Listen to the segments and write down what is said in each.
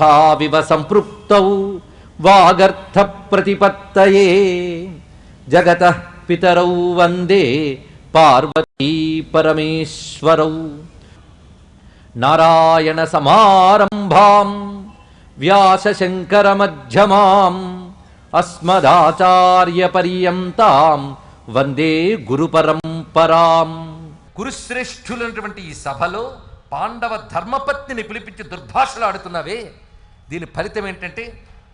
తథావివ సంపృక్తౌ వాగర్థ ప్రతిపత్తయే జగతః పితరౌ వందే పార్వతీ పరమేశ్వరౌ. నారాయణ సమారంభాం వ్యాసశంకర మధ్యమాం అస్మదాచార్య పర్యంతాం వందే గురు పరంపరాం. గురుశ్రేష్ఠులైనటువంటి ఈ సభలో పాండవ ధర్మపత్నిని పిలిపించి దుర్భాషలు ఆడుతున్నావే, దీని ఫలితం ఏంటంటే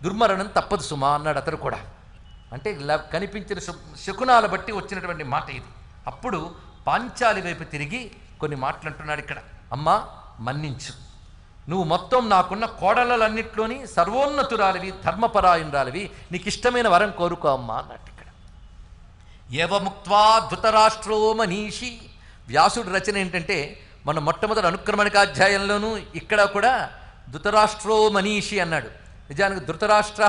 దుర్మరణం తప్పదు సుమా అన్నాడు అతడు కూడా. అంటే కనిపించిన శకునాల బట్టి వచ్చినటువంటి మాట ఇది. అప్పుడు పాంచాలి వైపు తిరిగి కొన్ని మాటలు అంటున్నాడు ఇక్కడ. అమ్మా మన్నించు, నువ్వు మొత్తం నాకున్న కోడలన్నిట్లోని సర్వోన్నతురాలివి, ధర్మపరాయణరాలివి, నీకు ఇష్టమైన వరం కోరుకో అమ్మా అన్నట్టు ఇక్కడ. ఏవముక్త్వా ధృతరాష్ట్రో మనీషి. వ్యాసుడి రచన ఏంటంటే మన మొట్టమొదటి అనుక్రమణికాధ్యాయంలోనూ ఇక్కడ కూడా ధృతరాష్ట్రో మనీషి అన్నాడు. నిజానికి ధృతరాష్ట్ర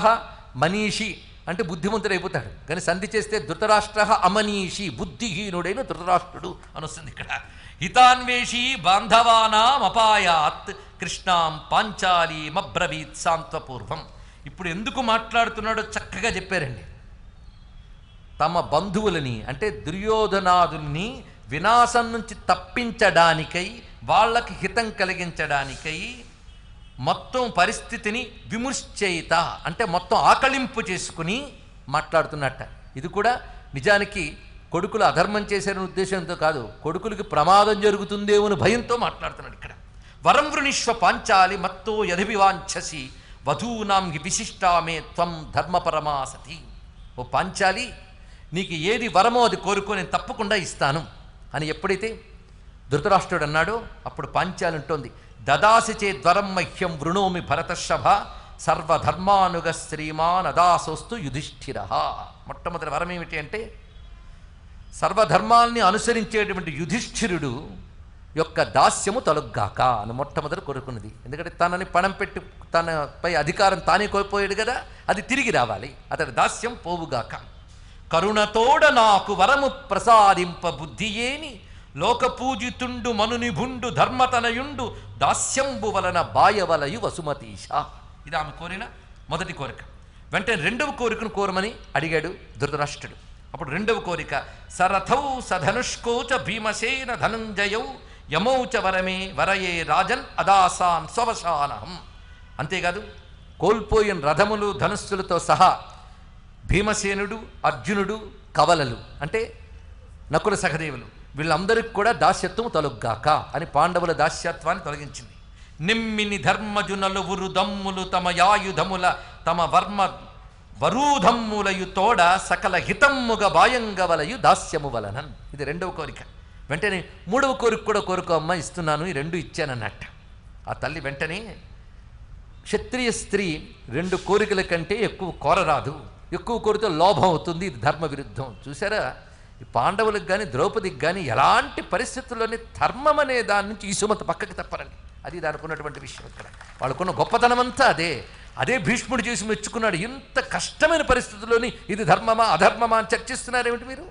మనీషి అంటే బుద్ధిమంతుడు అయిపోతాడు, కానీ సంధి చేస్తే ధృతరాష్ట్ర అమనీషి, బుద్ధిహీనుడైన ధృతరాష్ట్రుడు అని వస్తుంది ఇక్కడ. హితాన్వేషి బాంధవానాం అపాయాత్ కృష్ణాం పాంచాలీమబ్రవీత్ సాంత్వపూర్వం. ఇప్పుడు ఎందుకు మాట్లాడుతున్నాడో చక్కగా చెప్పారండి. తమ బంధువులని అంటే దుర్యోధనాదుల్ని వినాశం నుంచి తప్పించడానికై, వాళ్ళకి హితం కలిగించడానికై మొత్తం పరిస్థితిని విముశ్చయిత అంటే మొత్తం ఆకళింపు చేసుకుని మాట్లాడుతున్నట్ట. ఇది కూడా నిజానికి కొడుకులు అధర్మం చేశారనే ఉద్దేశంతో కాదు, కొడుకులకి ప్రమాదం జరుగుతుందేమో భయంతో మాట్లాడుతున్నాడు ఇక్కడ. వరం వృణీష్వ పాంచాలి మత్తో యధివివాంఛసి వధూనాం విశిష్టామే త్వం ధర్మపరమా సతి. ఓ పాంచాలి, నీకు ఏది వరమో అది కోరుకో, నేను తప్పకుండా ఇస్తాను అని ఎప్పుడైతే ధృతరాష్ట్రుడు అన్నాడో అప్పుడు పాంచాలి అంటోంది, దదాసి చేద్వరం మహ్యం వృణోమి భరతర్షభ సర్వధర్మానుగ శ్రీమాన్ అదాసోస్తు యుధిష్ఠిర. మొట్టమొదటి వరం ఏమిటి అంటే సర్వధర్మాల్ని అనుసరించేటువంటి యుధిష్ఠిరుడు యొక్క దాస్యము తొలగ్గాక అని మొట్టమొదటి కోరుకున్నది. ఎందుకంటే తనని పణం పెట్టి తనపై అధికారం తానే కోల్పోయాడు కదా, అది తిరిగి రావాలి, అతడి దాస్యం పోవుగాక. కరుణతోడ నాకు వరము ప్రసాదింప బుద్ధియేని లోకపూజితుండు మనునిభుండు ధర్మతనయుండు దాస్యంబు వలన బాయవలయు వసుమతీష. ఇది ఆమె కోరిన మొదటి కోరిక. వెంటనే రెండవ కోరికను కోరమని అడిగాడు ధృతరాష్ట్రుడు. అప్పుడు రెండవ కోరిక సరథౌ సధనుష్కౌచ భీమసేన ధనంజయౌ యమౌచ వరమే వరయే రాజన్ అదాసాన్ స్వవశానహం. అంతేకాదు కోల్పోయిన రథములు ధనుస్సులతో సహా భీమసేనుడు, అర్జునుడు, కవలలు అంటే నకుల సహదేవులు వీళ్ళందరికీ కూడా దాస్యత్వం తొలగ్గాక అని పాండవుల దాస్యత్వాన్ని తొలగించింది. నిమ్మిని ధర్మజునలు ఉరుదమ్ములు తమ యాయుధముల తమ వర్మ వరూధమ్ములయు తోడ సకల హితమ్ముగ బాయంగవలయు దాస్యము వలనన్. ఇది రెండవ కోరిక. వెంటనే మూడవ కోరిక కూడా కోరుకో అమ్మ, ఇస్తున్నాను, ఈ రెండు ఇచ్చానన్నట్ట. ఆ తల్లి వెంటనే క్షత్రియ స్త్రీ రెండు కోరికల కంటే ఎక్కువ కోరరాదు, ఎక్కువ కోరితే లోభం అవుతుంది, ఇది ధర్మ విరుద్ధం. చూసారా, ఈ పాండవులకు కానీ ద్రౌపదికి కానీ ఎలాంటి పరిస్థితుల్లోని ధర్మం అనే దాని నుంచి ఈసుమత పక్కకి తప్పరండి. అది దానికి ఉన్నటువంటి విషయం. ఇక్కడ వాళ్ళకున్న గొప్పతనం అంతా అదే. అదే భీష్ముడు చేసి మెచ్చుకున్నాడు. ఇంత కష్టమైన పరిస్థితుల్లోని ఇది ధర్మమా అధర్మమా అని చర్చిస్తున్నారేమిటి మీరు?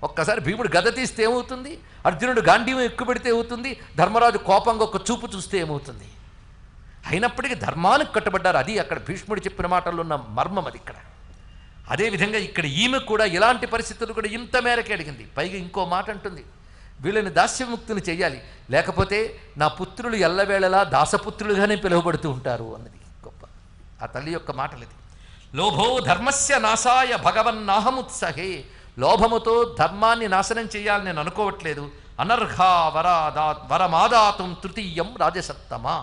ఒక్కసారి భీముడు గద తీస్తే ఏమవుతుంది, అర్జునుడు గాంధీవం ఎక్కువ పెడితే ఏమవుతుంది, ధర్మరాజు కోపంగా ఒక చూపు చూస్తే ఏమవుతుంది? అయినప్పటికీ ధర్మానికి కట్టుబడ్డారు. అది అక్కడ భీష్ముడు చెప్పిన మాటల్లో ఉన్న మర్మం అది ఇక్కడ. అదేవిధంగా ఇక్కడ ఈమె కూడా ఇలాంటి పరిస్థితులు కూడా ఇంత మేరకే అడిగింది. పైగా ఇంకో మాట అంటుంది, వీళ్ళని దాస్యముక్తిని చెయ్యాలి, లేకపోతే నా పుత్రులు ఎల్లవేళలా దాసపుత్రులుగానే పిలువబడుతూ ఉంటారు అన్నది గొప్ప ఆ తల్లి యొక్క మాటలు. ఇది లోభో ధర్మస్య నాశాయ భగవన్నాహముత్సహే. లోభముతో ధర్మాన్ని నాశనం చేయాలని నేను అనుకోవట్లేదు. అనర్హా వరమాదాతం తృతీయం రాజసత్తమా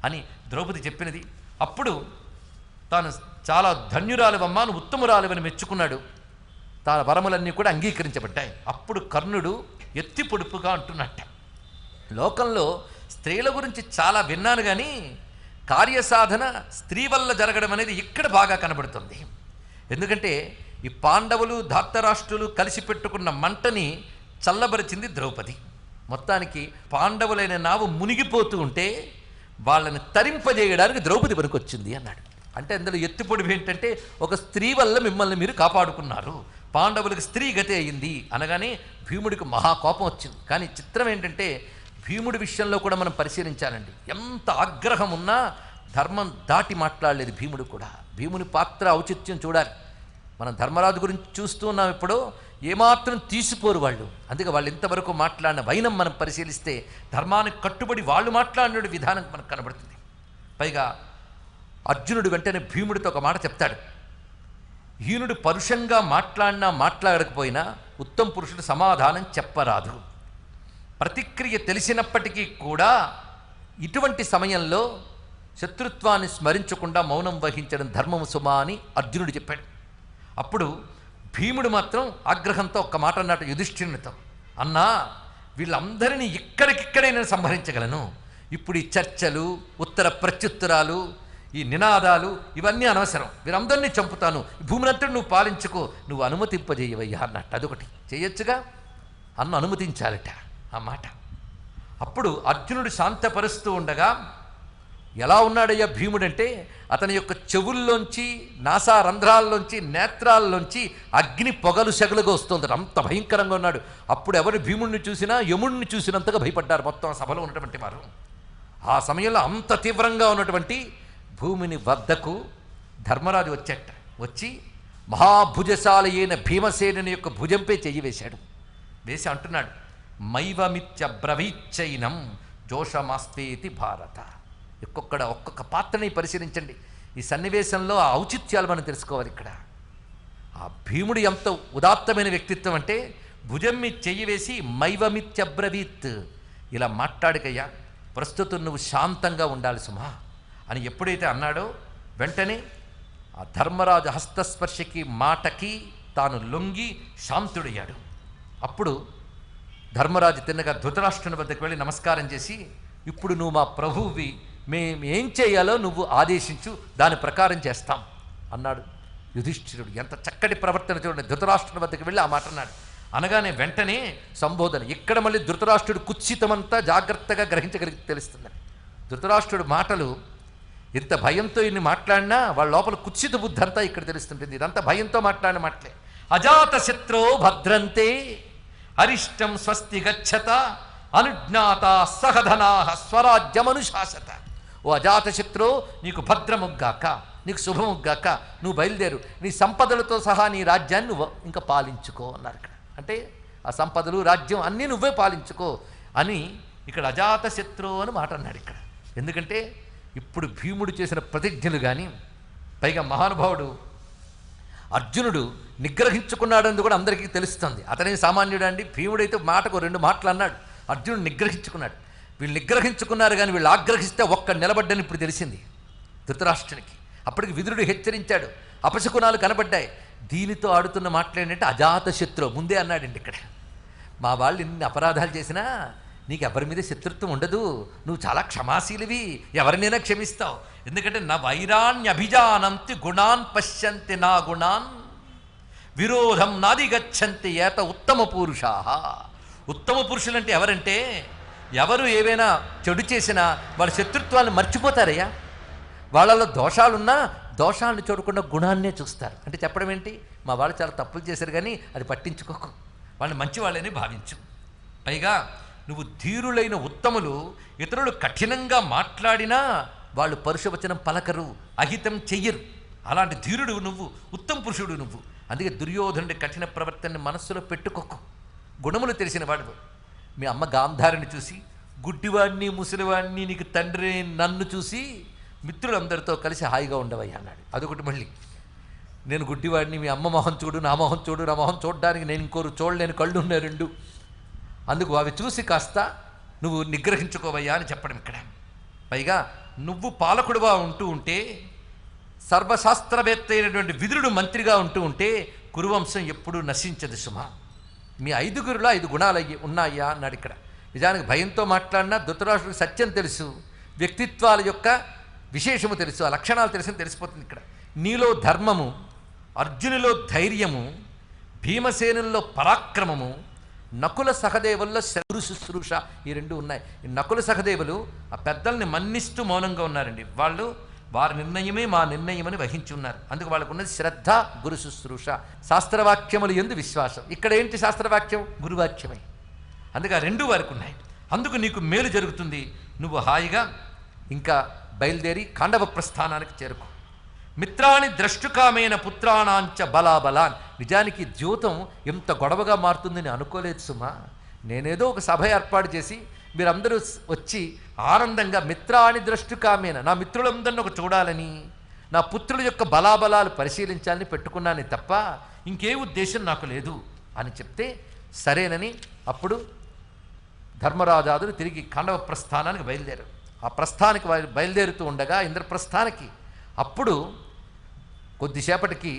అని ద్రౌపది చెప్పినది. అప్పుడు తాను చాలా ధన్యురాలివమ్మా, నువ్వు ఉత్తమురాలివని మెచ్చుకున్నాడు. తన వరములన్నీ కూడా అంగీకరించబడ్డాయి. అప్పుడు కర్ణుడు ఎత్తి పొడుపుగా అంటున్నట్ట, లోకంలో స్త్రీల గురించి చాలా విన్నాను కానీ కార్యసాధన స్త్రీ వల్ల జరగడం అనేది ఇక్కడ బాగా కనబడుతుంది. ఎందుకంటే ఈ పాండవులు ధార్తరాష్ట్రులు కలిసి పెట్టుకున్న మంటని చల్లబరిచింది ద్రౌపది. మొత్తానికి పాండవులైన నావు మునిగిపోతూ ఉంటే వాళ్ళని తరింపజేయడానికి ద్రౌపది పనికొచ్చింది అన్నాడు. అంటే అందులో ఎత్తిపొడివి ఏంటంటే ఒక స్త్రీ వల్ల మిమ్మల్ని మీరు కాపాడుకున్నారు, పాండవులకు స్త్రీ గతి అయింది అనగానే భీముడికి మహాకోపం వచ్చింది. కానీ చిత్రం ఏంటంటే భీముడి విషయంలో కూడా మనం పరిశీలించాలండి. ఎంత ఆగ్రహం ఉన్నా ధర్మం దాటి మాట్లాడలేదు భీముడు కూడా. భీముని పాత్ర ఔచిత్యం చూడాలి. మనం ధర్మరాజు గురించి చూస్తూ ఉన్నాం. ఇప్పుడు ఏమాత్రం తీసిపోరు వాళ్ళు. అందుకే వాళ్ళు ఇంతవరకు మాట్లాడిన వైనం మనం పరిశీలిస్తే ధర్మానికి కట్టుబడి వాళ్ళు మాట్లాడిన విధానం మనకు కనబడుతుంది. పైగా అర్జునుడు వెంటనే భీముడితో ఒక మాట చెప్తాడు. హీనుడు పరుషంగా మాట్లాడినా మాట్లాడకపోయినా ఉత్తమ పురుషుడు సమాధానం చెప్పరాదు. ప్రతిక్రియ తెలిసినప్పటికీ కూడా ఇటువంటి సమయంలో శత్రుత్వాన్ని స్మరించకుండా మౌనం వహించడం ధర్మము సుమా అని అర్జునుడు చెప్పాడు. అప్పుడు భీముడు మాత్రం ఆగ్రహంతో ఒక్క మాట అన్నట్టు యుధిష్ఠిరునితో, అన్నా వీళ్ళందరినీ ఇక్కడికిక్కడే నేను సంహరించగలను. ఇప్పుడు ఈ చర్చలు, ఉత్తర ప్రత్యుత్తరాలు, ఈ నినాదాలు ఇవన్నీ అనవసరం. వీరందరినీ చంపుతాను. భూమినంతటి నువ్వు పాలించుకో, నువ్వు అనుమతింపజేయవయ్యా అన్నట్టు. అదొకటి చేయొచ్చుగా, అన్న అనుమతించాలట ఆ మాట. అప్పుడు అర్జునుడు శాంతపరుస్తూ ఉండగా ఎలా ఉన్నాడయ్యా భీముడంటే అతని యొక్క చెవుల్లోంచి, నాసా రంధ్రాల్లోంచి, నేత్రాల్లోంచి అగ్ని పొగలు సెగలుగా వస్తుంది. అంత భయంకరంగా ఉన్నాడు. అప్పుడు ఎవరు భీముడిని చూసినా యముడిని చూసినంతగా భయపడ్డారు మొత్తం సభలో ఉన్నటువంటి వారు. ఆ సమయంలో అంత తీవ్రంగా ఉన్నటువంటి భూమిని వద్దకు ధర్మరాజు వచ్చేట. వచ్చి మహాభుజశాలి అయిన భీమసేనుని యొక్క భుజంపై చెయ్యి వేశాడు. వేసి అంటున్నాడు, మైవమిత్యబ్రవీచ్చైనం జోషమాస్తేతి భారత. ఒక్కొక్క పాత్రని పరిశీలించండి. ఈ సన్నివేశంలో ఆ ఔచిత్యాలు మనం తెలుసుకోవాలి. ఇక్కడ ఆ భీముడు ఎంత ఉదాత్తమైన వ్యక్తిత్వం అంటే భుజం మీద చెయ్యి వేసి మైవమిత్యబ్రవీత్, ఇలా మాట్లాడికయ్యా, ప్రస్తుతం నువ్వు శాంతంగా ఉండాలి సుమా అని ఎప్పుడైతే అన్నాడో వెంటనే ఆ ధర్మరాజు హస్తస్పర్శకి మాటకి తాను లొంగి శాంతుడయ్యాడు. అప్పుడు ధర్మరాజు తిన్నగా ధృతరాష్ట్రుని వద్దకు వెళ్ళి నమస్కారం చేసి, ఇప్పుడు నువ్వు మా ప్రభువువి, మేము ఏం చేయాలో నువ్వు ఆదేశించు, దాని ప్రకారం చేస్తాం అన్నాడు యుధిష్ఠిరుడు. ఎంత చక్కటి ప్రవర్తన చూడండి. ధృతరాష్ట్రుని వద్దకు వెళ్ళి ఆ మాట అన్నాడు. అనగానే వెంటనే సంబోధన. ఇక్కడ మళ్ళీ ధృతరాష్ట్రుడు కుత్సితమంతా జాగ్రత్తగా గ్రహించగలిగి తెలుస్తుందని. ధృతరాష్ట్రుడు మాటలు ఇంత భయంతో ఇన్ని మాట్లాడినా వాళ్ళ లోపల కుత్సిత బుద్ధి అంతా ఇక్కడ తెలుస్తుంటుంది. ఇదంతా భయంతో మాట్లాడిన మాటలే. అజాత శత్రో భద్రంతే అరిష్టం స్వస్తి గచ్చత అనుజ్ఞాత సహధనా స్వరాజ్యమనుశాసత. ఓ అజాతశత్రు, నీకు భద్రముగ్గాక, నీకు శుభముగ్గాక, నువ్వు బయలుదేరు, నీ సంపదలతో సహా నీ రాజ్యాన్ని నువ్వు ఇంకా పాలించుకో అన్నారు ఇక్కడ. అంటే ఆ సంపదలు, రాజ్యం అన్నీ నువ్వే పాలించుకో అని ఇక్కడ అజాతశత్రు అని మాట అన్నాడు ఇక్కడ. ఎందుకంటే ఇప్పుడు భీముడు చేసిన ప్రతిజ్ఞలు కానీ, పైగా మహానుభావుడు అర్జునుడు నిగ్రహించుకున్నాడని కూడా అందరికీ తెలుస్తుంది. అతనే సామాన్యుడు అండి. భీముడైతే మాటకు 2 మాటలు అన్నాడు, అర్జునుడు నిగ్రహించుకున్నాడు. వీళ్ళు నిగ్రహించుకున్నారు కానీ వీళ్ళు ఆగ్రహిస్తే ఒక్క నిలబడ్డని ఇప్పుడు తెలిసింది ధృతరాష్ట్రునికి. అప్పటికి విదురుడు హెచ్చరించాడు, అపశకునాలు కనబడ్డాయి. దీనితో ఆడుతున్న మాట్లాడినట్టు అజాతశత్రు ముందే అన్నాడండి ఇక్కడ. మా వాళ్ళు ఇన్ని అపరాధాలు చేసినా నీకు ఎవరి మీద శత్రుత్వం ఉండదు, నువ్వు చాలా క్షమాశీలివి, ఎవరినైనా క్షమిస్తావు. ఎందుకంటే నా వైరాణ్యభిజానంతి గుణాన్ పశ్యంతి నా గుణాన్ విరోధం నాది గచ్చంతి ఏత ఉత్తమ పురుషా. ఉత్తమ పురుషులంటే ఎవరంటే ఎవరు ఏవైనా చెడు చేసినా వాళ్ళ శత్రుత్వాన్ని మర్చిపోతారయ్యా. వాళ్ళలో దోషాలున్నా దోషాలను చూడకుండా గుణాన్నే చూస్తారు. అంటే చెప్పడం ఏంటి, మా వాళ్ళు చాలా తప్పులు చేశారు కానీ అది పట్టించుకోకు, వాళ్ళని మంచి వాళ్ళని భావించు. పైగా నువ్వు ధీరులైన ఉత్తములు ఇతరులు కఠినంగా మాట్లాడినా వాళ్ళు పరుషవచనం పలకరు, అహితం చెయ్యరు. అలాంటి ధీరుడు నువ్వు, ఉత్తమ పురుషుడు నువ్వు. అందుకే దుర్యోధనుడి కఠిన ప్రవర్తనని మనస్సులో పెట్టుకోకు. గుణములు తెలిసిన వాడు. మీ అమ్మ గాంధారిని చూసి, గుడ్డివాడిని ముసలివాడిని నీకు తండ్రి నన్ను చూసి మిత్రులందరితో కలిసి హాయిగా ఉండవయ్యా అన్నాడు. అదొకటి. మళ్ళీ నేను గుడ్డివాడిని, మీ అమ్మ మొహం చూడు, నా మొహం చూడు, నా మొహం చూడడానికి నేను ఇంకోరు చూడలేని కళ్ళు ఉన్నాయి 2, అందుకు అవి చూసి కాస్త నువ్వు నిగ్రహించుకోవయ్యా అని చెప్పడం ఇక్కడ. పైగా నువ్వు పాలకుడుగా ఉంటూ ఉంటే, సర్వశాస్త్రవేత్త అయినటువంటి విదురుడు మంత్రిగా ఉంటూ ఉంటే కురువంశం ఎప్పుడూ నశించదు సుమా. మీ 5గురిలో 5 గుణాలు ఉన్నాయా అన్నాడు ఇక్కడ. నిజానికి భయంతో మాట్లాడినా ధృతరాష్ట్రుడికి సత్యం తెలుసు, వ్యక్తిత్వాల యొక్క విశేషము తెలుసు, ఆ లక్షణాలు తెలుసని తెలిసిపోతుంది ఇక్కడ. నీలో ధర్మము, అర్జునులో ధైర్యము, భీమసేనుల్లో పరాక్రమము, నకుల సహదేవుల్లో గురు శుశ్రూష, ఈ 2 ఉన్నాయి. ఈ నకుల సహదేవులు ఆ పెద్దల్ని మన్నిస్తూ మౌనంగా ఉన్నారండి. వాళ్ళు వారి నిర్ణయమే మా నిర్ణయమని వహించి ఉన్నారు. అందుకు వాళ్ళకు ఉన్నది శ్రద్ధ, గురు శుశ్రూష, శాస్త్రవాక్యములు యందు విశ్వాసం. ఇక్కడ ఏంటి శాస్త్రవాక్యం? గురువాక్యమే. అందుకే ఆ 2 వారికి ఉన్నాయి. అందుకు నీకు మేలు జరుగుతుంది. నువ్వు హాయిగా ఇంకా బయలుదేరి ఖాండవ ప్రస్థానానికి చేరుకో. మిత్రాన్ని ద్రష్టుకామైన పుత్రాణాంచ బలాబలాన్. నిజానికి ద్యూతం ఎంత గొడవగా మారుతుందని అనుకోలేదు సుమా. నేనేదో ఒక సభ ఏర్పాటు చేసి మీరందరూ వచ్చి ఆనందంగా మిత్రాన్ని ద్రష్టుకామైన, నా మిత్రులందరినీ ఒక చూడాలని, నా పుత్రుల యొక్క బలాబలాలు పరిశీలించాలని పెట్టుకున్నాను తప్ప ఇంకే ఉద్దేశం నాకు లేదు అని చెప్తే సరేనని అప్పుడు ధర్మరాజాదులు తిరిగి ఖాండవ ప్రస్థానానికి బయలుదేరారు. ఆ ప్రస్థానికి బయలుదేరుతూ ఉండగా ఇంద్రప్రస్థానికి అప్పుడు కొద్దిసేపటికి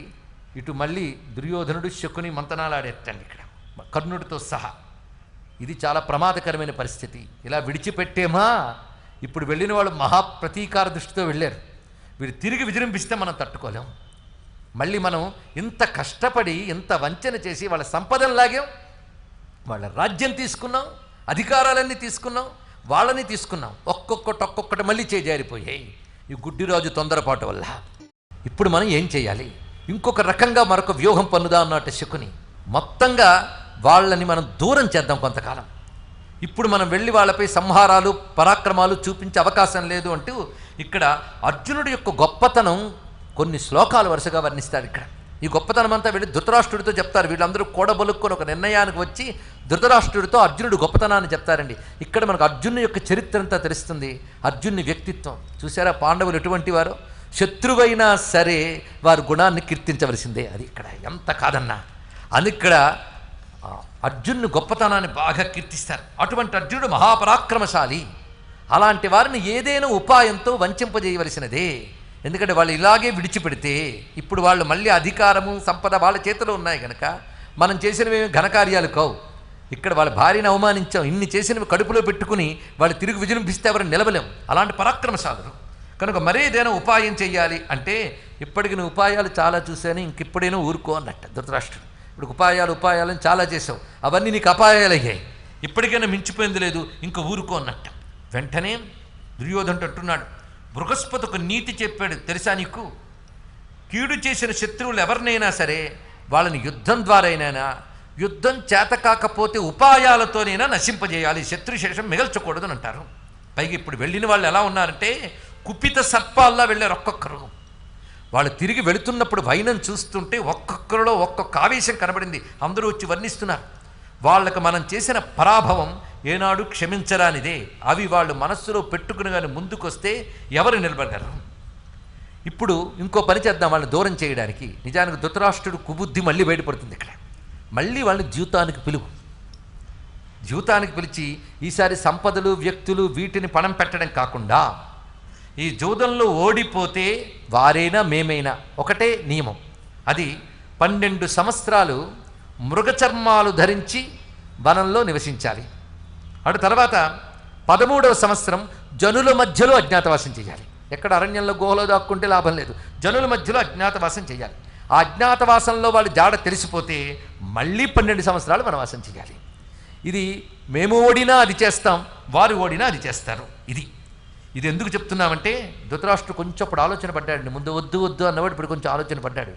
ఇటు మళ్ళీ దుర్యోధనుడు శకుని మంతనాలాడేటండి ఇక్కడ కర్ణుడితో సహా. ఇది చాలా ప్రమాదకరమైన పరిస్థితి. ఇలా విడిచిపెట్టేమా, ఇప్పుడు వెళ్ళిన వాళ్ళు మహాప్రతీకార దృష్టితో వెళ్ళారు. వీరు తిరిగి విజృంభిస్తే మనం తట్టుకోలేం. మళ్ళీ మనం ఇంత కష్టపడి ఇంత వంచన చేసి వాళ్ళ సంపదను లాగాం, వాళ్ళ రాజ్యం తీసుకున్నాం, అధికారాలన్నీ తీసుకున్నాం, వాళ్ళని తీసుకున్నాం. ఒక్కొక్కటి మళ్ళీ చేజారిపోయాయి ఈ గుడ్డిరాజు తొందరపాటు వల్ల. ఇప్పుడు మనం ఏం చేయాలి? ఇంకొక రకంగా మరొక వ్యూహం పన్నుదా అన్నట్టు శకుని. మొత్తంగా వాళ్ళని మనం దూరం చేద్దాం కొంతకాలం. ఇప్పుడు మనం వెళ్ళి వాళ్ళపై సంహారాలు పరాక్రమాలు చూపించే అవకాశం లేదు అంటూ ఇక్కడ అర్జునుడి యొక్క గొప్పతనం కొన్ని శ్లోకాలు వరుసగా వర్ణిస్తాడు. ఇక్కడ ఈ గొప్పతనం అంతా వెళ్ళి ధృతరాష్ట్రుడితో చెప్తారు. వీళ్ళందరూ కూడబలుక్కొని ఒక నిర్ణయానికి వచ్చి ధృతరాష్ట్రుడితో అర్జునుడు గొప్పతనాన్ని చెప్తారండి. ఇక్కడ మనకు అర్జునుడి యొక్క చరిత్ర అంతా తెలుస్తుంది. అర్జునుని వ్యక్తిత్వం చూసారా? పాండవులు ఎటువంటి వారో, శత్రువైనా సరే వారి గుణాన్ని కీర్తించవలసిందే. అది ఇక్కడ ఎంత కాదన్నా అని ఇక్కడ అర్జునుని గొప్పతనాన్ని బాగా కీర్తిస్తారు. అటువంటి అర్జునుడు మహాపరాక్రమశాలి. అలాంటి వారిని ఏదైనా ఉపాయంతో వంచింపజేయవలసినదే. ఎందుకంటే వాళ్ళు ఇలాగే విడిచిపెడితే ఇప్పుడు వాళ్ళు మళ్ళీ అధికారము సంపద వాళ్ళ చేతిలో ఉన్నాయి కనుక మనం చేసినవి ఘనకార్యాలు కావు. ఇక్కడ వాళ్ళ భార్యను అవమానించాం, ఇన్ని చేసినవి కడుపులో పెట్టుకుని వాళ్ళు తిరిగి విజృంభిస్తే ఎవరిని నిలవలేం. అలాంటి పరాక్రమశాలురు కనుక మరేదైనా ఉపాయం చెయ్యాలి అంటే ఇప్పటికి నువ్వు ఉపాయాలు చాలా చూశాను, ఇంకిప్పుడైనా ఊరుకో అన్నట్ట ధృతరాష్ట్రుడు. ఇప్పుడు ఉపాయాలని చాలా చేసావు, అవన్నీ నీకు అపాయాలు అయ్యాయి, ఇప్పటికైనా మించిపోయింది లేదు, ఇంకా ఊరుకో అన్నట్ట. వెంటనే దుర్యోధనుడు అంటున్నాడు, బృహస్పతి ఒక నీతి చెప్పాడు తెలుసా నీకు? కీడు చేసిన శత్రువులు ఎవరినైనా సరే వాళ్ళని యుద్ధం ద్వారైనా, యుద్ధం చేత కాకపోతే ఉపాయాలతోనైనా నశింపజేయాలి, శత్రుశేషం మిగల్చకూడదు అని అంటారు. పైగా ఇప్పుడు వెళ్ళిన వాళ్ళు ఎలా ఉన్నారంటే కుపిత సర్పాల్లా వెళ్ళారు ఒక్కొక్కరు. వాళ్ళు తిరిగి వెళుతున్నప్పుడు వైనం చూస్తుంటే ఒక్కొక్కరిలో ఒక్కొక్క ఆవేశం కనబడింది. అందరూ వచ్చి వర్ణిస్తున్నారు. వాళ్ళకు మనం చేసిన పరాభవం ఏనాడు క్షమించరానిదే. అవి వాళ్ళు మనస్సులో పెట్టుకుని కానీ ముందుకొస్తే ఎవరు నిలబడగలరు? ఇప్పుడు ఇంకో పని చేద్దాం వాళ్ళని దూరం చేయడానికి. నిజానికి ధృతరాష్ట్రుడు కుబుద్ధి మళ్ళీ బయటపడుతుంది. ఇక్కడ మళ్ళీ వాళ్ళని జీవితానికి పిలిచి ఈసారి సంపదలు వ్యక్తులు వీటిని పణం పెట్టడం కాకుండా ఈ జూదంలో ఓడిపోతే వారైనా మేమైనా ఒకటే నియమం. అది 12 సంవత్సరాలు మృగచర్మాలు ధరించి వనంలో నివసించాలి. అటు తర్వాత 13వ సంవత్సరం జనుల మధ్యలో అజ్ఞాతవాసం చేయాలి. ఎక్కడ అరణ్యంలో గుహలో దాక్కుంటే లాభం లేదు, జనుల మధ్యలో అజ్ఞాతవాసం చేయాలి. ఆ అజ్ఞాతవాసంలో వాళ్ళు జాడ తెలిసిపోతే మళ్ళీ 12 సంవత్సరాలు వనవాసం చేయాలి. ఇది మేము ఓడినా అది చేస్తాం, వారు ఓడినా అది చేస్తారు. ఇది ఎందుకు చెప్తున్నామంటే ధృతరాష్ట్రుడు కొంచెం అప్పుడు ఆలోచన పడ్డాడు. ముందు వద్దు అన్నవాడు ఇప్పుడు కొంచెం ఆలోచన పడ్డాడు.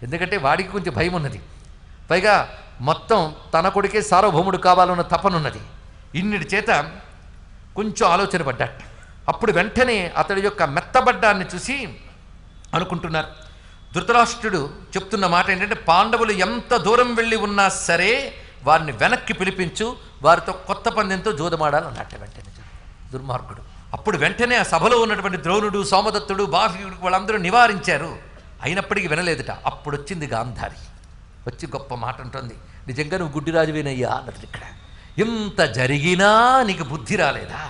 ఎందుకంటే వాడికి కొంచెం భయం ఉన్నది. పైగా మొత్తం తన కొడుకే సార్వభౌముడు కావాలన్న తపనున్నది. ఇన్నిటి చేత కొంచెం ఆలోచన పడ్డాడు. అప్పుడు వెంటనే అతడి యొక్క మెత్తబడ్డాన్ని చూసి అనుకుంటున్నారు. ధృతరాష్ట్రుడు చెప్తున్న మాట ఏంటంటే పాండవులు ఎంత దూరం వెళ్ళి ఉన్నా సరే వారిని వెనక్కి పిలిపించు, వారితో కొత్త పందెంతో జోదమాడాలన్నట్టు వెంటనే దుర్మార్గుడు. అప్పుడు వెంటనే ఆ సభలో ఉన్నటువంటి ద్రోణుడు, సోమదత్తుడు, బాహ్యుడు వాళ్ళందరూ నివారించారు. అయినప్పటికీ వినలేదుట. అప్పుడు వచ్చింది గాంధారి. వచ్చి గొప్ప మాట అంటుంది, నిజంగా నువ్వు గుడ్డిరాజువేనయ్యా అన్నది. ఇక్కడ ఇంత జరిగినా నీకు బుద్ధి రాలేదా?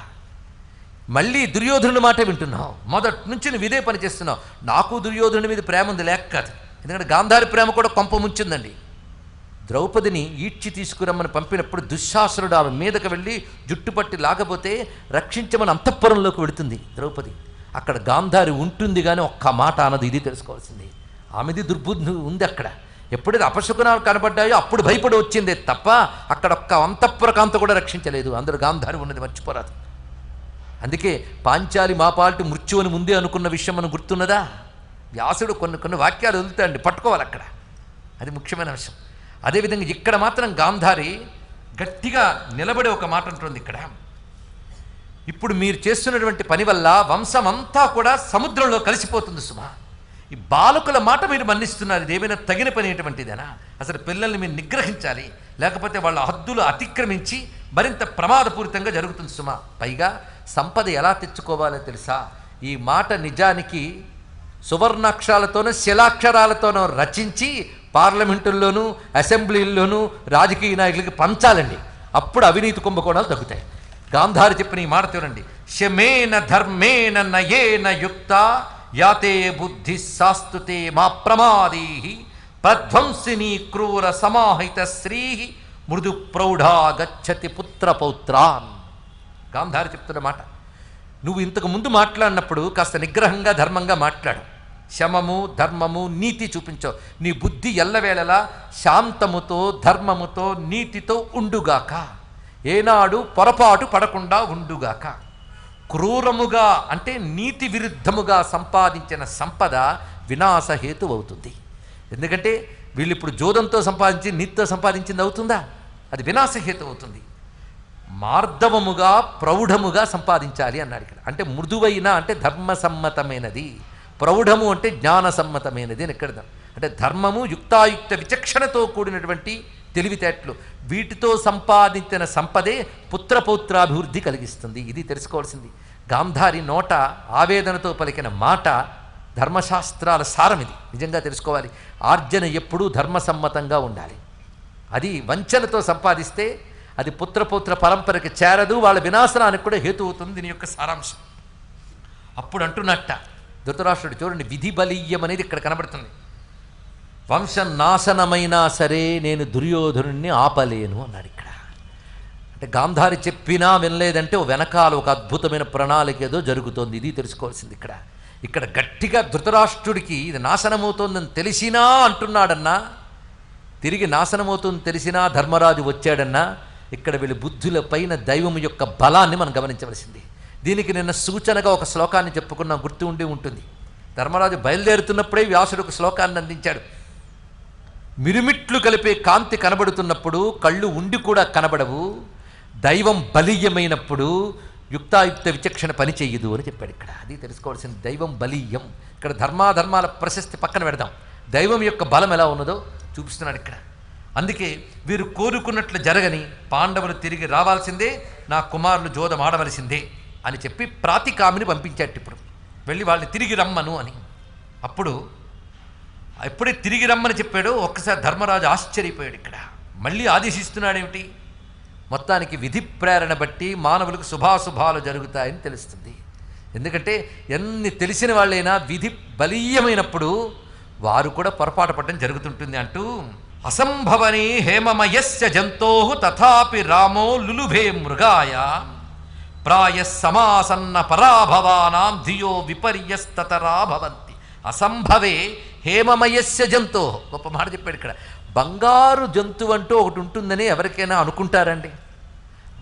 మళ్ళీ దుర్యోధనుడి మాట వింటున్నావు, మొదటి నుంచి నువ్వు ఇదే పని చేస్తున్నావు. నాకు దుర్యోధనుడి మీద ప్రేమ ఉంది లేక కాదు. ఎందుకంటే గాంధారి ప్రేమ కూడా కొంప ముంచిందండి. ద్రౌపదిని ఈడ్చి తీసుకురమ్మని పంపినప్పుడు దుశ్శాసనుడు ఆమె మీదకి వెళ్ళి జుట్టుపట్టి లాగపోతే రక్షించమని అంతఃపురంలోకి వెళుతుంది ద్రౌపది. అక్కడ గాంధారి ఉంటుంది కానీ ఒక్క మాట అన్నది. ఇది తెలుసుకోవాల్సింది. ఆమెది దుర్బుద్ధి ఉంది అక్కడ. ఎప్పుడైతే అపశకునాలు కనబడ్డాయో అప్పుడు భయపడి వచ్చిందే తప్ప అక్కడ ఒక్క అంతఃపురకాంత కూడా రక్షించలేదు. అందరూ గాంధారి ఉన్నది మర్చిపోరాదు. అందుకే పాంచాలి మా పాల్టి మృత్యువుని ముందే అనుకున్న విషయం మనం గుర్తున్నదా? వ్యాసుడు కొన్ని వాక్యాలు వదులుతాయండి, పట్టుకోవాలి అక్కడ. అది ముఖ్యమైన విషయం. అదేవిధంగా ఇక్కడ మాత్రం గాంధారి గట్టిగా నిలబడి ఒక మాట అంటుంది. ఇక్కడ ఇప్పుడు మీరు చేస్తున్నటువంటి పని వల్ల వంశం అంతా కూడా సముద్రంలో కలిసిపోతుంది సుమా. ఈ బాలకుల మాట మీరు మన్నిస్తున్నారు, ఇదేమైనా తగిన పని అటువంటిదేనా? అసలు పిల్లల్ని మీరు నిగ్రహించాలి, లేకపోతే వాళ్ళ హద్దులు అతిక్రమించి మరింత ప్రమాదపూరితంగా జరుగుతుంది సుమా. పైగా సంపద ఎలా తెచ్చుకోవాలో తెలుసా? ఈ మాట నిజానికి సువర్ణాక్షరాలతోనూ శిలాక్షరాలతోనూ రచించి పార్లమెంటుల్లోనూ అసెంబ్లీల్లోనూ రాజకీయ నాయకులకి పంచాలండి. అప్పుడు అవినీతి కుంభకోణాలు తగ్గుతాయి. గాంధారి చెప్పిన ఈ మాట చూడండి. శమేన ధర్మేణ నయేన యుక్త యాతే బుద్ధి శాస్తుతే మా ప్రమాదీ ప్రధ్వంసిని క్రూర సమాహిత శ్రీ మృదు ప్రౌఢా గచ్చతి పుత్రపౌత్రాన్. గాంధారి చెప్తున్న మాట. నువ్వు ఇంతకు ముందు మాట్లాడినప్పుడు కాస్త నిగ్రహంగా ధర్మంగా మాట్లాడు. శమము ధర్మము నీతి చూపించావు. నీ బుద్ధి ఎల్లవేళలా శాంతముతో ధర్మముతో నీతితో ఉండుగాక. ఏనాడు పొరపాటు పడకుండా ఉండుగాక. క్రూరముగా అంటే నీతి విరుద్ధముగా సంపాదించిన సంపద వినాశహేతు అవుతుంది. ఎందుకంటే వీళ్ళు ఇప్పుడు జోదంతో సంపాదించి నీతితో సంపాదించింది అవుతుందా? అది వినాశహేతు అవుతుంది. మార్దవముగా ప్రౌఢముగా సంపాదించాలి అన్నాడు ఇక్కడ. అంటే మృదువైన అంటే ధర్మసమ్మతమైనది, ప్రౌఢము అంటే జ్ఞానసమ్మతమైనది అని ఇక్కడ. అంటే ధర్మము యుక్తాయుక్త విచక్షణతో కూడినటువంటి తెలివితేటలు, వీటితో సంపాదించిన సంపదే పుత్రపౌత్రాభివృద్ధి కలిగిస్తుంది. ఇది తెలుసుకోవాల్సింది. గాంధారి నోట ఆవేదనతో పలికిన మాట ధర్మశాస్త్రాల సారం. ఇది నిజంగా తెలుసుకోవాలి. ఆర్జన ఎప్పుడూ ధర్మసమ్మతంగా ఉండాలి. అది వంచనతో సంపాదిస్తే అది పుత్రపౌత్ర పరంపరకి చేరదు, వాళ్ళ వినాశనానికి కూడా హేతు అవుతుంది. దీని యొక్క సారాంశం. అప్పుడు అంటున్నట్ట ధృతరాష్ట్రుడు, చూడండి, విధి బలీయం అనేది ఇక్కడ కనబడుతుంది. వంశం నాశనమైనా సరే నేను దుర్యోధనుణ్ణి ఆపలేను అన్నాడు ఇక్కడ. అంటే గాంధారి చెప్పినా వినలేదంటే వెనకాల ఒక అద్భుతమైన ప్రణాళిక ఏదో జరుగుతోంది. ఇది తెలుసుకోవాల్సింది ఇక్కడ. ఇక్కడ గట్టిగా ధృతరాష్ట్రుడికి ఇది నాశనమవుతోందని తెలిసినా అంటున్నాడన్నా, తిరిగి నాశనమవుతుందని తెలిసినా ధర్మరాజు వచ్చాడన్నా, ఇక్కడ వీళ్ళ బుద్ధుల పైన దైవం యొక్క బలాన్ని మనం గమనించవలసింది. దీనికి నిన్న సూచనగా ఒక శ్లోకాన్ని చెప్పుకున్నాం, గుర్తు ఉండి ఉంటుంది. ధర్మరాజు బయలుదేరుతున్నప్పుడే వ్యాసుడు ఒక శ్లోకాన్ని అందించాడు. మిరుమిట్లు కలిపే కాంతి కనబడుతున్నప్పుడు కళ్ళు ఉండి కూడా కనబడవు, దైవం బలీయమైనప్పుడు యుక్తాయుక్త విచక్షణ పని చెయ్యదు అని చెప్పాడు ఇక్కడ. అది తెలుసుకోవాల్సింది. దైవం బలీయం. ఇక్కడ ధర్మాధర్మాల ప్రశస్తి పక్కన పెడదాం, దైవం యొక్క బలం ఎలా ఉన్నదో చూపిస్తున్నాడు ఇక్కడ. అందుకే వీరు కోరుకున్నట్లు జరగని, పాండవులు తిరిగి రావాల్సిందే, నా కుమారులు జోదం ఆడవలసిందే అని చెప్పి ప్రాతికామిని పంపించాడు. ఇప్పుడు వెళ్ళి వాళ్ళని తిరిగి రమ్మను అని. అప్పుడు ఎప్పుడే తిరిగి రమ్మని చెప్పాడో ఒక్కసారి ధర్మరాజు ఆశ్చర్యపోయాడు. ఇక్కడ మళ్ళీ ఆదేశిస్తున్నాడేమిటి? మొత్తానికి విధి ప్రేరణ బట్టి మానవులకు శుభాశుభాలు జరుగుతాయని తెలుస్తుంది. ఎందుకంటే ఎన్ని తెలిసిన వాళ్ళైనా విధి బలీయమైనప్పుడు వారు కూడా పొరపాటు పడడం జరుగుతుంటుంది అంటూ, అసంభవని హేమమయస్య జంతో తథాపి రామో లులుభే మృగాయ ప్రాయస్సమాసన్న పరాభవానాం ధియో విపర్యస్తతరా భవంతి. అసంభవే హేమమయస్య జంతో. గొప్ప మాట చెప్పాడు ఇక్కడ. బంగారు జంతువు అంటూ ఒకటి ఉంటుందని ఎవరికైనా అనుకుంటారండి?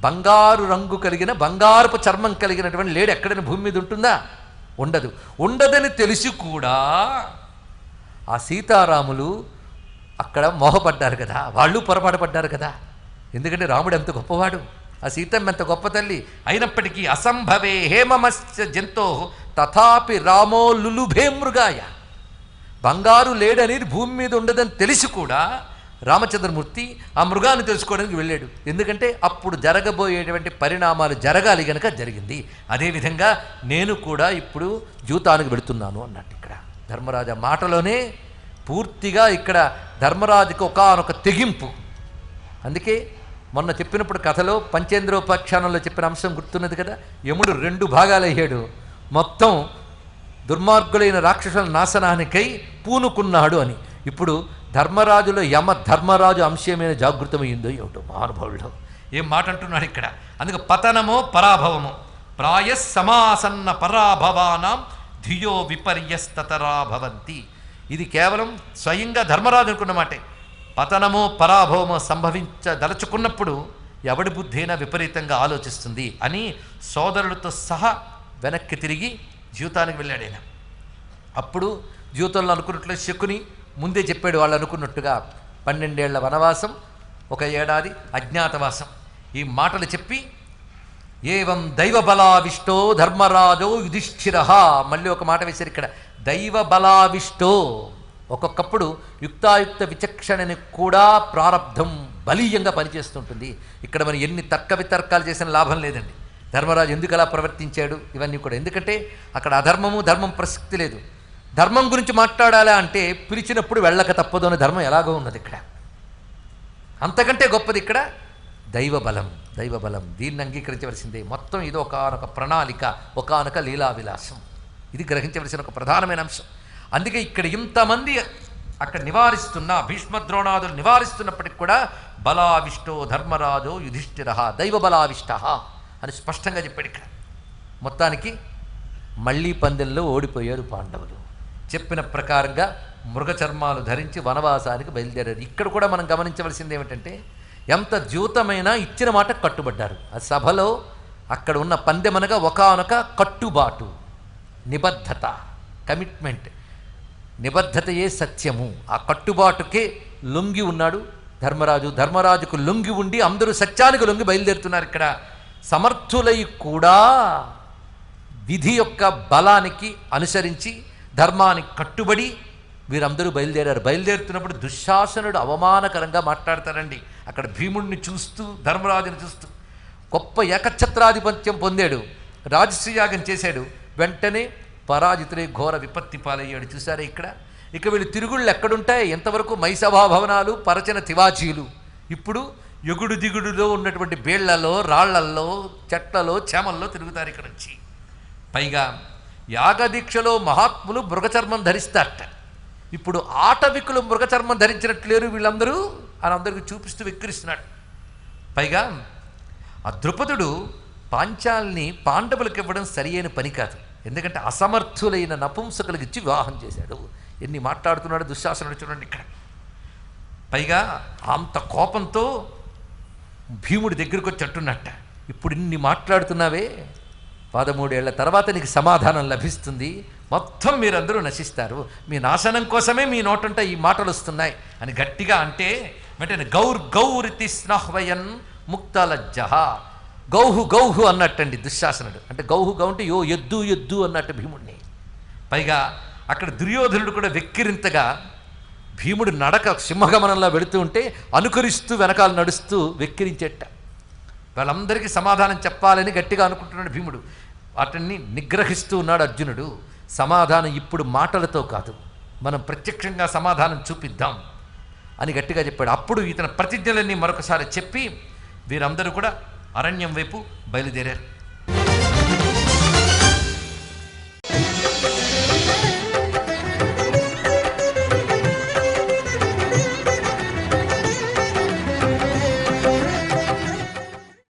బంగారు రంగు కలిగిన, బంగారపు చర్మం కలిగినటువంటి లేడు ఎక్కడైనా భూమి మీద ఉంటుందా? ఉండదు. ఉండదని తెలిసి కూడా ఆ సీతారాములు అక్కడ మోహపడ్డారు కదా, వాళ్ళు పొరపాటు పడ్డారు కదా. ఎందుకంటే రాముడు ఎంత గొప్పవాడు, ఆ సీతమ్మ ఎంత గొప్ప తల్లి. అయినప్పటికీ అసంభవే హేమమస్య జంతో తథాపి రామో లులుభే మృగాయ. బంగారు లేడనేది భూమి మీద ఉండదని తెలిసి కూడా రామచంద్రమూర్తి ఆ మృగాన్ని తెలుసుకోవడానికి వెళ్ళాడు. ఎందుకంటే అప్పుడు జరగబోయేటువంటి పరిణామాలు జరగాలి గనక జరిగింది. అదేవిధంగా నేను కూడా ఇప్పుడు జూతానికి వెళుతున్నాను అన్నట్టు ఇక్కడ ధర్మరాజు మాటలోనే పూర్తిగా ఇక్కడ ధర్మరాజుకి ఒకానొక తెగింపు. అందుకే మొన్న చెప్పినప్పుడు కథలో పంచేంద్రోపాఖ్యానంలో చెప్పిన అంశం గుర్తున్నది కదా, యముడు 2 భాగాలయ్యాడు. మొత్తం దుర్మార్గులైన రాక్షసుల నాశనానికై పూనుకున్నాడు అని. ఇప్పుడు ధర్మరాజులో ధర్మరాజు అంశమైన జాగృతమైందో ఏమిటో మహానుభావుడు ఏం మాట అంటున్నాడు ఇక్కడ. అందుకే పతనమో పరాభవమో ప్రాయస్సమాసన్న పరాభవానాం ధియో విపర్యస్తతరా భవంతి. ఇది కేవలం స్వయంగా ధర్మరాజు అనుకున్న మాటే. పతనమో పరాభవమో సంభవించదలుచుకున్నప్పుడు ఎవడి బుద్ధైనా విపరీతంగా ఆలోచిస్తుంది అని సోదరులతో సహా వెనక్కి తిరిగి జీవితానికి వెళ్ళాడు. అప్పుడు జీవితంలో అనుకున్నట్లు శకుని ముందే చెప్పాడు, వాళ్ళు అనుకున్నట్టుగా 12 ఏళ్ల వనవాసం, 1 ఏడాది అజ్ఞాతవాసం. ఈ మాటలు చెప్పి ఏవం దైవబలావిష్టో ధర్మరాజో యుధిష్ఠిర. మళ్ళీ ఒక మాట వేశారు ఇక్కడ, దైవబలావిష్టో. ఒక్కొక్కప్పుడు యుక్తాయుక్త విచక్షణని కూడా ప్రారంధం బలీయంగా పనిచేస్తుంటుంది. ఇక్కడ మనం ఎన్ని తర్క వితర్కాలు చేసిన లాభం లేదండి. ధర్మరాజు ఎందుకు అలా ప్రవర్తించాడు ఇవన్నీ కూడా, ఎందుకంటే అక్కడ అధర్మము ధర్మం ప్రసక్తి లేదు. ధర్మం గురించి మాట్లాడాలా అంటే పిలిచినప్పుడు వెళ్ళక తప్పదు అనే ధర్మం ఎలాగో ఉన్నది ఇక్కడ. అంతకంటే గొప్పది ఇక్కడ దైవబలం. దైవబలం దీన్ని అంగీకరించవలసిందే. మొత్తం ఇది ఒకానొక ప్రణాళిక, ఒకానొక లీలా విలాసం. ఇది గ్రహించవలసిన ఒక ప్రధానమైన అంశం. అందుకే ఇక్కడ ఇంతమంది అక్కడ నివారిస్తున్నా, భీష్మద్రోణాదులు నివారిస్తున్నప్పటికి కూడా బలావిష్టో ధర్మరాజో యుధిష్ఠిర దైవబలావిష్ట అని స్పష్టంగా చెప్పాడు ఇక్కడ. మొత్తానికి మళ్ళీ పందెంలో ఓడిపోయారు పాండవులు. చెప్పిన ప్రకారంగా మృగచర్మాలు ధరించి వనవాసానికి బయలుదేరారు. ఇక్కడ కూడా మనం గమనించవలసింది ఏమిటంటే, ఎంత ద్యూతమైనా ఇచ్చిన మాట కట్టుబడ్డారు. ఆ సభలో అక్కడ ఉన్న పందెమనగా ఒకానొక కట్టుబాటు, నిబద్ధత, కమిట్మెంట్. నిబద్ధతయే సత్యము. ఆ కట్టుబాటుకే లొంగి ఉన్నాడు ధర్మరాజు. ధర్మరాజుకు లొంగి ఉండి అందరూ సత్యానికి లొంగి బయలుదేరుతున్నారు. ఇక్కడ సమర్థులై కూడా విధి యొక్క బలానికి అనుసరించి ధర్మానికి కట్టుబడి వీరందరూ బయలుదేరారు. బయలుదేరుతున్నప్పుడు దుశ్శాసనుడు అవమానకరంగా మాట్లాడతారండి. అక్కడ భీముడిని చూస్తూ, ధర్మరాజుని చూస్తూ, గొప్ప ఏకఛత్రాధిపత్యం పొందాడు, రాజశ్రీయాగం చేశాడు, వెంటనే పరాజితులై ఘోర విపత్తి పాలయ్యాడు. చూసారా ఇక్కడ. ఇక వీళ్ళు తిరుగుళ్ళు ఎక్కడుంటాయి? ఎంతవరకు మైసభా భవనాలు, పరచన తివాచీలు. ఇప్పుడు ఎగుడు దిగుడులో ఉన్నటువంటి బేళ్లలో, రాళ్లల్లో, చెట్లలో, చేమల్లో తిరుగుతారు ఇక్కడ నుంచి. పైగా యాగదీక్షలో మహాత్ములు మృగచర్మం ధరిస్తారట. ఇప్పుడు ఆటవికులు మృగచర్మం ధరించినట్లేరు వీళ్ళందరూ అని అందరికీ చూపిస్తూ వెక్కిరిస్తున్నాడు. పైగా ఆ ద్రుపదుడు పాంచాల్ని పాండవులకు ఇవ్వడం సరి అయిన పని కాదు. ఎందుకంటే అసమర్థులైన నపుంసకులకు ఇచ్చి వివాహం చేశాడు. ఎన్ని మాట్లాడుతున్నాడు దుశ్శాసనుడు చూడండి ఇక్కడ. పైగా అంత కోపంతో భీముడి దగ్గరికి వచ్చి అంటున్నట్ట, ఇప్పుడు ఇన్ని మాట్లాడుతున్నావే, 13 ఏళ్ల తర్వాత నీకు సమాధానం లభిస్తుంది, మొత్తం మీరందరూ నశిస్తారు, మీ నాశనం కోసమే మీ నోటంట ఈ మాటలు వస్తున్నాయి అని గట్టిగా అంటే, వెంటనే గౌరితి స్నహ్వయన్ ముక్తలజ్జ. గౌహు గౌహు అన్నట్టండి దుశ్శాసనుడు. అంటే గౌహు గౌ అంటే యో ఎద్దు ఎద్దు అన్నట్టు భీముడిని. పైగా అక్కడ దుర్యోధనుడు కూడా వెక్కిరింతగా భీముడు నడక సింహగమనంలో వెళుతూ ఉంటే అనుకరిస్తూ వెనకాల నడుస్తూ వెక్కిరించేట. వాళ్ళందరికీ సమాధానం చెప్పాలని గట్టిగా అనుకుంటున్నాడు భీముడు. వాటిని నిగ్రహిస్తూ ఉన్నాడు అర్జునుడు. సమాధానం ఇప్పుడు మాటలతో కాదు, మనం ప్రత్యక్షంగా సమాధానం చూపిద్దాం అని గట్టిగా చెప్పాడు. అప్పుడు ఇతని ప్రతిజ్ఞలన్నీ మరొకసారి చెప్పి వీరందరూ కూడా అరణ్యం వైపు బయలుదేరారు.